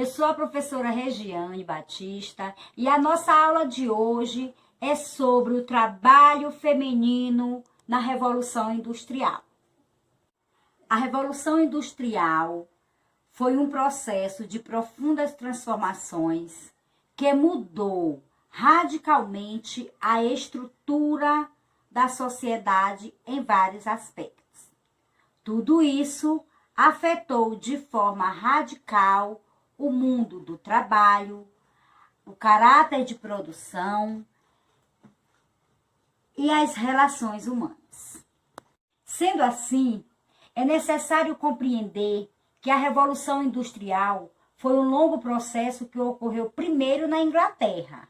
Eu sou a professora Regiane Batista e a nossa aula de hoje é sobre o trabalho feminino na Revolução Industrial. A Revolução Industrial foi um processo de profundas transformações que mudou radicalmente a estrutura da sociedade em vários aspectos. Tudo isso afetou de forma radical o mundo do trabalho, o caráter de produção e as relações humanas. Sendo assim, é necessário compreender que a Revolução Industrial foi um longo processo que ocorreu primeiro na Inglaterra.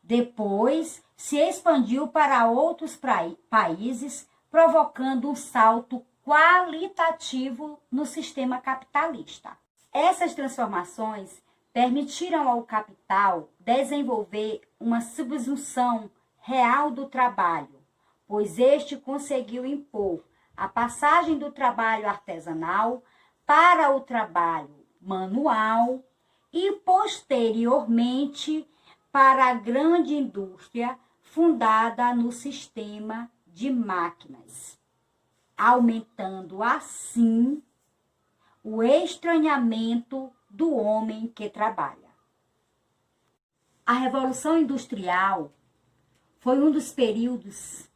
Depois, se expandiu para outros países, provocando um salto qualitativo no sistema capitalista. Essas transformações permitiram ao capital desenvolver uma subsunção real do trabalho, pois este conseguiu impor a passagem do trabalho artesanal para o trabalho manual e, posteriormente, para a grande indústria fundada no sistema de máquinas, aumentando assim o estranhamento do homem que trabalha. A Revolução Industrial foi um dos períodos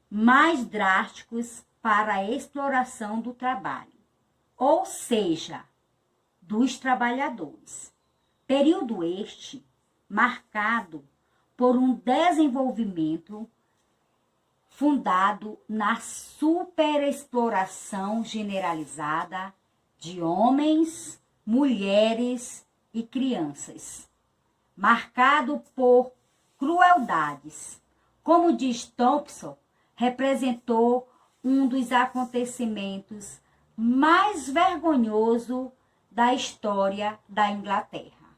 mais drásticos para a exploração do trabalho, ou seja, dos trabalhadores. Período este marcado por um desenvolvimento fundado na superexploração generalizada de homens, mulheres e crianças, marcado por crueldades. Como diz Thompson, representou um dos acontecimentos mais vergonhosos da história da Inglaterra.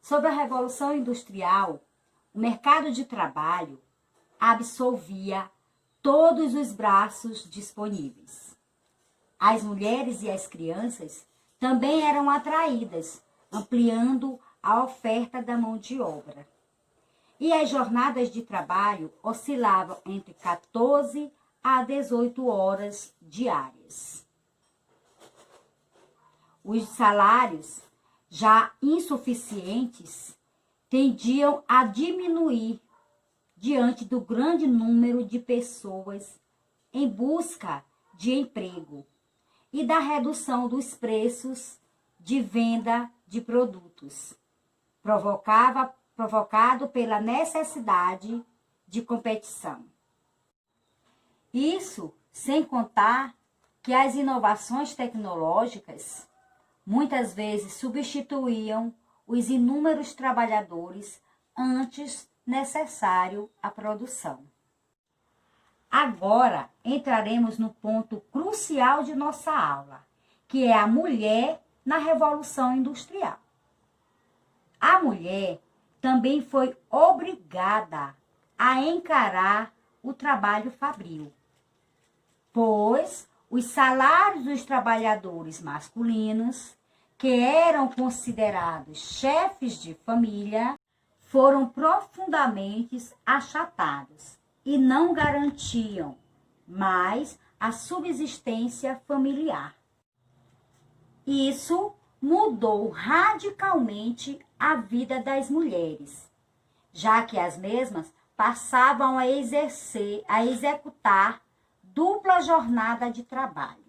Sobre a Revolução Industrial, o mercado de trabalho absorvia todos os braços disponíveis. As mulheres e as crianças também eram atraídas, ampliando a oferta da mão de obra. E as jornadas de trabalho oscilavam entre 14 a 18 horas diárias. Os salários, já insuficientes, tendiam a diminuir diante do grande número de pessoas em busca de emprego e da redução dos preços de venda de produtos, provocado pela necessidade de competição. Isso sem contar que as inovações tecnológicas muitas vezes substituíam os inúmeros trabalhadores antes necessário à produção. Agora entraremos no ponto crucial de nossa aula, que é a mulher na Revolução Industrial. A mulher também foi obrigada a encarar o trabalho fabril, pois os salários dos trabalhadores masculinos, que eram considerados chefes de família, foram profundamente achatados e não garantiam mais a subsistência familiar. Isso mudou radicalmente a vida das mulheres, já que as mesmas passavam a executar dupla jornada de trabalho.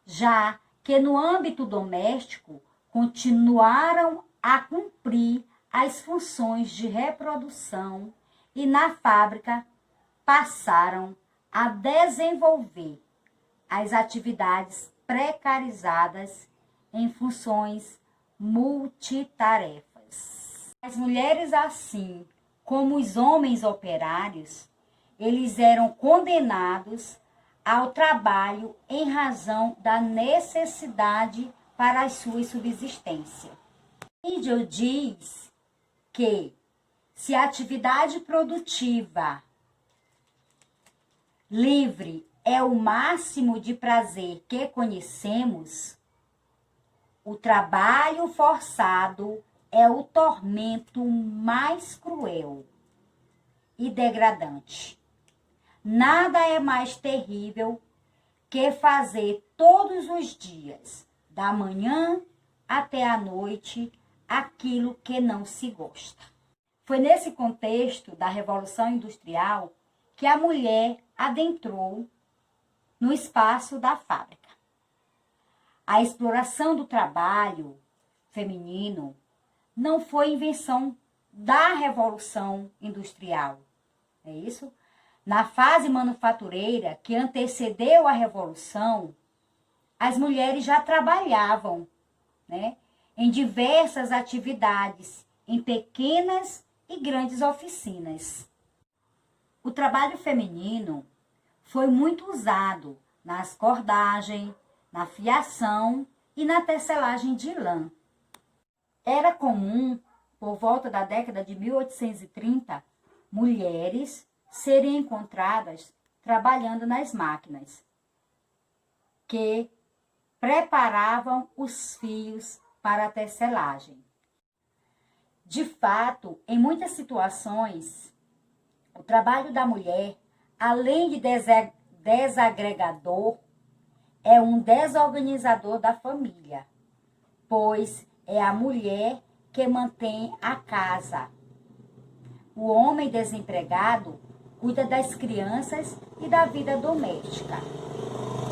Já que no âmbito doméstico continuaram a cumprir as funções de reprodução e na fábrica passaram a desenvolver as atividades precarizadas em funções multitarefas. As mulheres, assim como os homens operários, eles eram condenados ao trabalho em razão da necessidade para a sua subsistência. Índio diz que se a atividade produtiva livre é o máximo de prazer que conhecemos, O trabalho forçado é o tormento mais cruel e degradante. Nada é mais terrível que fazer todos os dias, da manhã até a noite, aquilo que não se gosta. Foi nesse contexto da Revolução Industrial que a mulher adentrou no espaço da fábrica. A exploração do trabalho feminino não foi invenção da Revolução Industrial, é isso? Na fase manufatureira que antecedeu a Revolução, as mulheres já trabalhavam, né, em diversas atividades, em pequenas e grandes oficinas. O trabalho feminino foi muito usado nas cordagens, na fiação e na tecelagem de lã. Era comum, por volta da década de 1830, mulheres serem encontradas trabalhando nas máquinas, que preparavam os fios para a tecelagem. De fato, em muitas situações, o trabalho da mulher, além de desagregador, é um desorganizador da família, pois é a mulher que mantém a casa. O homem desempregado cuida das crianças e da vida doméstica.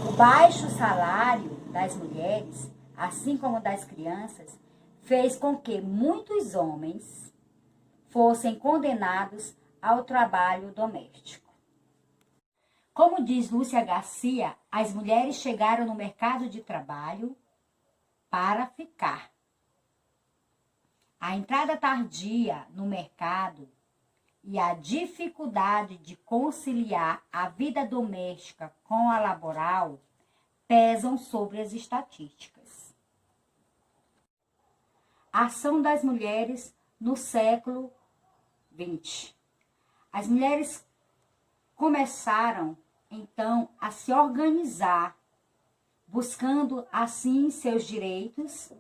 O baixo salário das mulheres, assim como das crianças, fez com que muitos homens fossem condenados ao trabalho doméstico. Como diz Lúcia Garcia, as mulheres chegaram no mercado de trabalho para ficar. A entrada tardia no mercado e a dificuldade de conciliar a vida doméstica com a laboral pesam sobre as estatísticas. A ação das mulheres no século XX. As mulheres começaram, então, a se organizar, buscando, assim, seus direitos,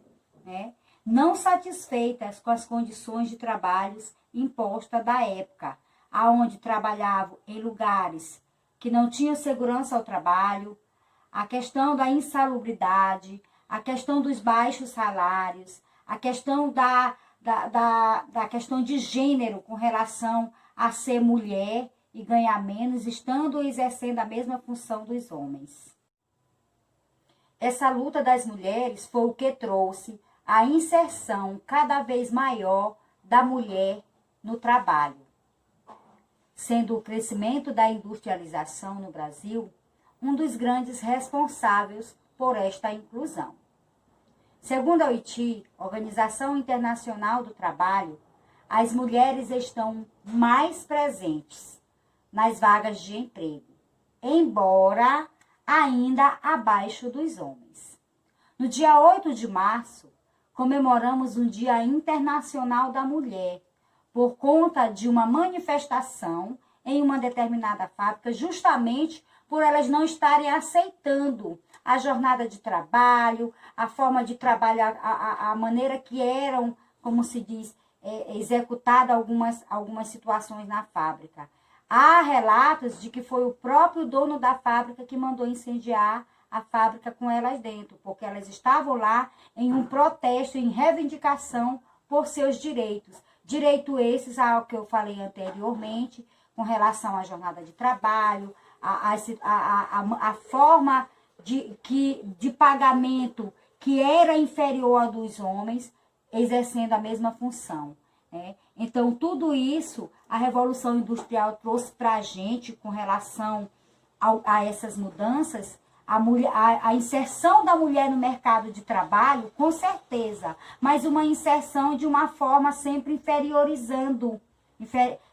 né? Não satisfeitas com as condições de trabalho impostas da época, aonde trabalhavam em lugares que não tinham segurança ao trabalho, a questão da insalubridade, a questão dos baixos salários, a questão da questão de gênero com relação a ser mulher e ganhar menos, estando exercendo a mesma função dos homens. Essa luta das mulheres foi o que trouxe a inserção cada vez maior da mulher no trabalho, sendo o crescimento da industrialização no Brasil um dos grandes responsáveis por esta inclusão. Segundo a OIT, Organização Internacional do Trabalho, as mulheres estão mais presentes nas vagas de emprego, embora ainda abaixo dos homens. No dia 8 de março, comemoramos o Dia Internacional da Mulher, por conta de uma manifestação em uma determinada fábrica, justamente por elas não estarem aceitando a jornada de trabalho, a forma de trabalho, a maneira que eram, como se diz, executadas algumas situações na fábrica. Há relatos de que foi o próprio dono da fábrica que mandou incendiar a fábrica com elas dentro, porque elas estavam lá em um protesto, em reivindicação por seus direitos. Direito esses ao que eu falei anteriormente, com relação à jornada de trabalho, a forma de pagamento que era inferior à dos homens, exercendo a mesma função, né? Então, tudo isso, a Revolução Industrial trouxe para a gente, com relação a essas mudanças, a inserção da mulher no mercado de trabalho, com certeza, mas uma inserção de uma forma sempre inferiorizando,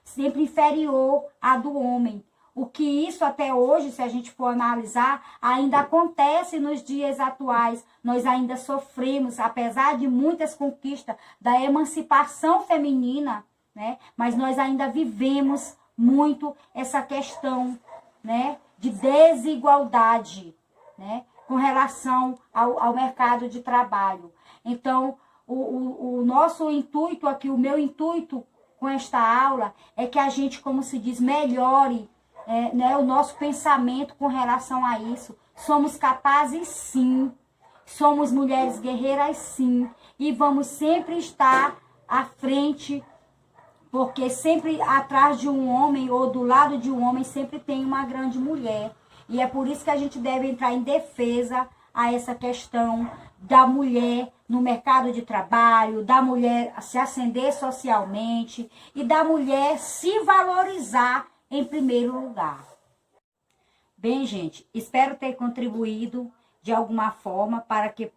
sempre inferior à do homem. O que isso até hoje, se a gente for analisar, ainda acontece nos dias atuais. Nós ainda sofremos, apesar de muitas conquistas da emancipação feminina, né? Mas nós ainda vivemos muito essa questão, né, de desigualdade, né, com relação ao mercado de trabalho. Então, o nosso intuito aqui, o meu intuito com esta aula é que a gente, como se diz, melhore o nosso pensamento com relação a isso. Somos capazes, sim. Somos mulheres guerreiras, sim. E vamos sempre estar à frente, porque sempre atrás de um homem ou do lado de um homem sempre tem uma grande mulher. E é por isso que a gente deve entrar em defesa a essa questão da mulher no mercado de trabalho, da mulher se ascender socialmente e da mulher se valorizar em primeiro lugar. Bem, gente, espero ter contribuído de alguma forma para que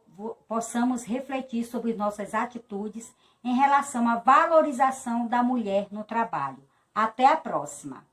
possamos refletir sobre nossas atitudes em relação à valorização da mulher no trabalho. Até a próxima!